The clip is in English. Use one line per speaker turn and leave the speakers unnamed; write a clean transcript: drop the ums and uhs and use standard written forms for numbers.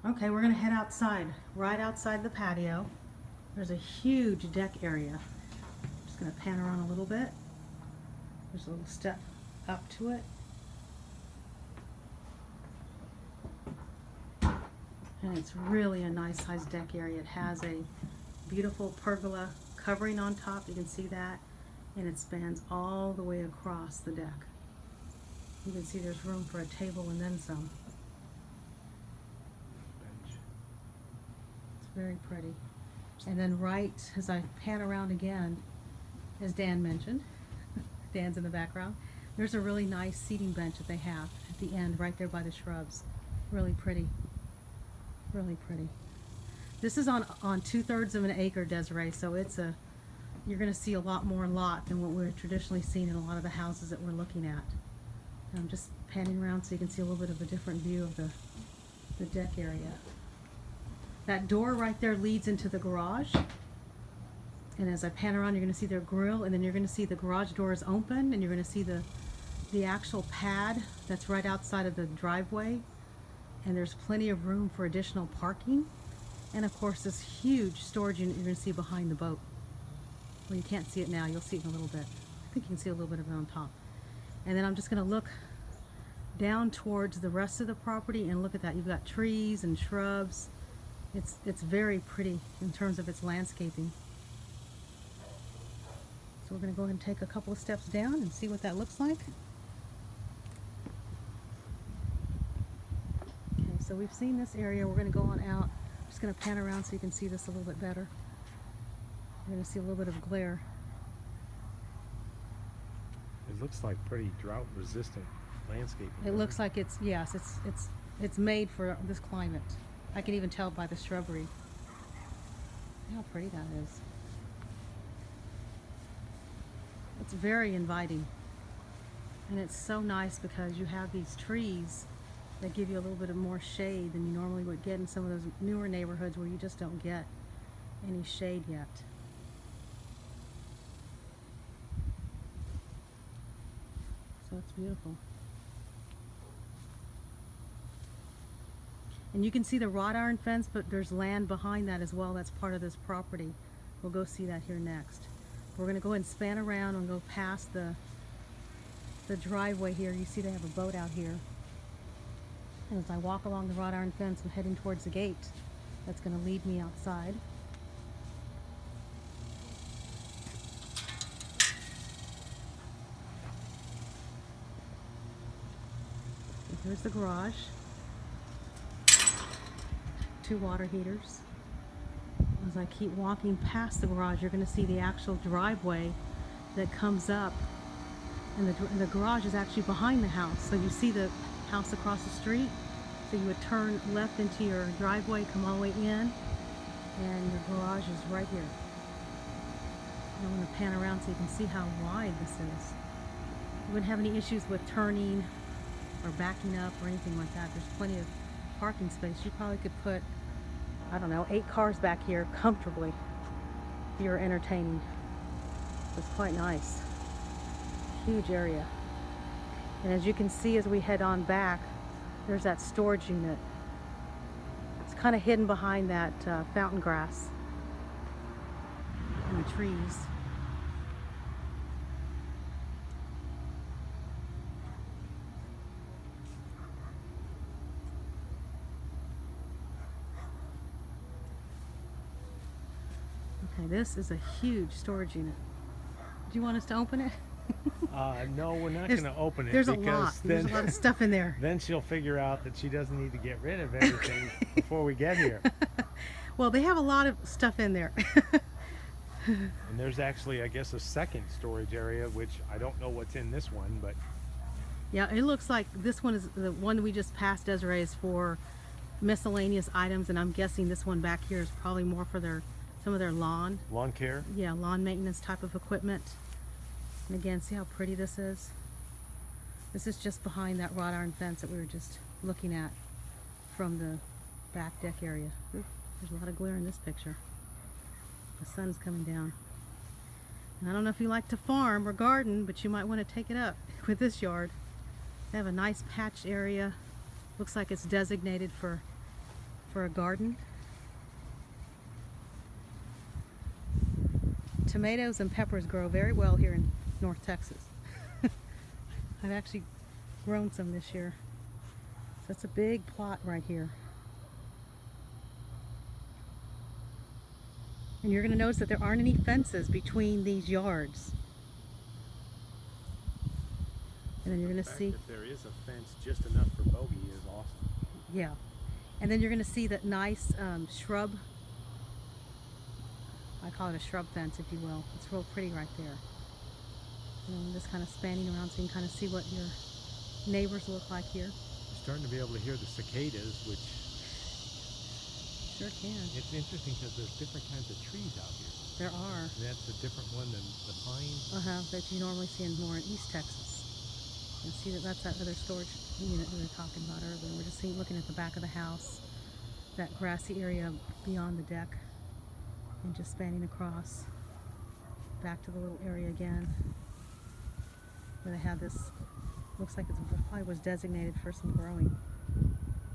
Okay, we're gonna head outside. Right outside the patio, there's a huge deck area. Just gonna pan around a little bit. There's a little step up to it. And it's really a nice sized deck area. It has a beautiful pergola covering on top, you can see that, and it spans all the way across the deck. You can see there's room for a table and then some. It's very pretty. And then right as I pan around again, as Dan mentioned, Dan's in the background, there's a really nice seating bench that they have at the end right there by the shrubs. Really pretty. Really pretty. This is on 2/3 of an acre, Desiree, so you're going to see a lot more lot than what we're traditionally seeing in a lot of the houses that we're looking at. And I'm just panning around so you can see a little bit of a different view of the deck area. That door right there leads into the garage. And as I pan around, you're going to see their grill, and then you're going to see the garage doors open, and you're going to see the actual pad that's right outside of the driveway. And there's plenty of room for additional parking. And of course, this huge storage unit you're going to see behind the boat. Well, you can't see it now. You'll see it in a little bit. I think you can see a little bit of it on top. And then I'm just going to look down towards the rest of the property, and look at that. You've got trees and shrubs. It's very pretty in terms of its landscaping. So we're going to go ahead and take a couple of steps down and see what that looks like. Okay, so we've seen this area. We're going to go on out. I'm just going to pan around so you can see this a little bit better. You're going to see a little bit of glare.
It looks like pretty drought resistant landscaping.
It looks like it's made for this climate. I can even tell by the shrubbery. See how pretty that is. It's very inviting. And it's so nice because you have these trees that give you a little bit of more shade than you normally would get in some of those newer neighborhoods where you just don't get any shade yet. So it's beautiful. And you can see the wrought iron fence, but there's land behind that as well. That's part of this property. We'll go see that here next. We're going to go ahead and span around and go past the driveway here. You see they have a boat out here. And as I walk along the wrought iron fence, I'm heading towards the gate that's going to lead me outside. And here's the garage. 2 water heaters. As I keep walking past the garage, you're going to see the actual driveway that comes up, and the garage is actually behind the house. So you see the house across the street, so you would turn left into your driveway, come all the way in, and your garage is right here. And I'm going to pan around so you can see how wide this is. You wouldn't have any issues with turning or backing up or anything like that. There's plenty of parking space. You probably could put, I don't know, 8 cars back here comfortably if you're entertaining. It's quite nice. Huge area. And as you can see as we head on back, there's that storage unit. It's kind of hidden behind that fountain grass and the trees. Okay, this is a huge storage unit. Do you want us to open it?
No, we're not going to open it.
There's a lot. There's a lot of stuff in there.
Then she'll figure out that she doesn't need to get rid of everything before we get here.
Well, they have a lot of stuff in there.
And there's actually, I guess, a second storage area, which I don't know what's in this one, but
yeah, it looks like this one is the one we just passed, Desiree, is for miscellaneous items, and I'm guessing this one back here is probably more for some of their lawn
care.
Yeah, lawn maintenance type of equipment. And again, see how pretty this is? This is just behind that wrought iron fence that we were just looking at from the back deck area. Ooh, there's a lot of glare in this picture. The sun's coming down. And I don't know if you like to farm or garden, but you might want to take it up with this yard. They have a nice patch area. Looks like it's designated for for a garden. Tomatoes and peppers grow very well here in North Texas. I've actually grown some this year. So that's a big plot right here. And you're going to notice that there aren't any fences between these yards. And then you're going to see,
If there is a fence just enough for bogey is awesome.
yeah. And then you're going to see that nice shrub. I call it a shrub fence, if you will. It's real pretty right there. And just kind of spanning around so you can kind of see what your neighbors look like here.
You're starting to be able to hear the cicadas, which
Sure can.
it's interesting because there's different kinds of trees out here.
There are.
That's a different one than the pine.
That you normally see in more in East Texas. You see that that's that other storage unit we were talking about earlier. We're just looking at the back of the house, that grassy area beyond the deck, and just spanning across back to the little area again where they had this, looks like it probably was designated for some growing.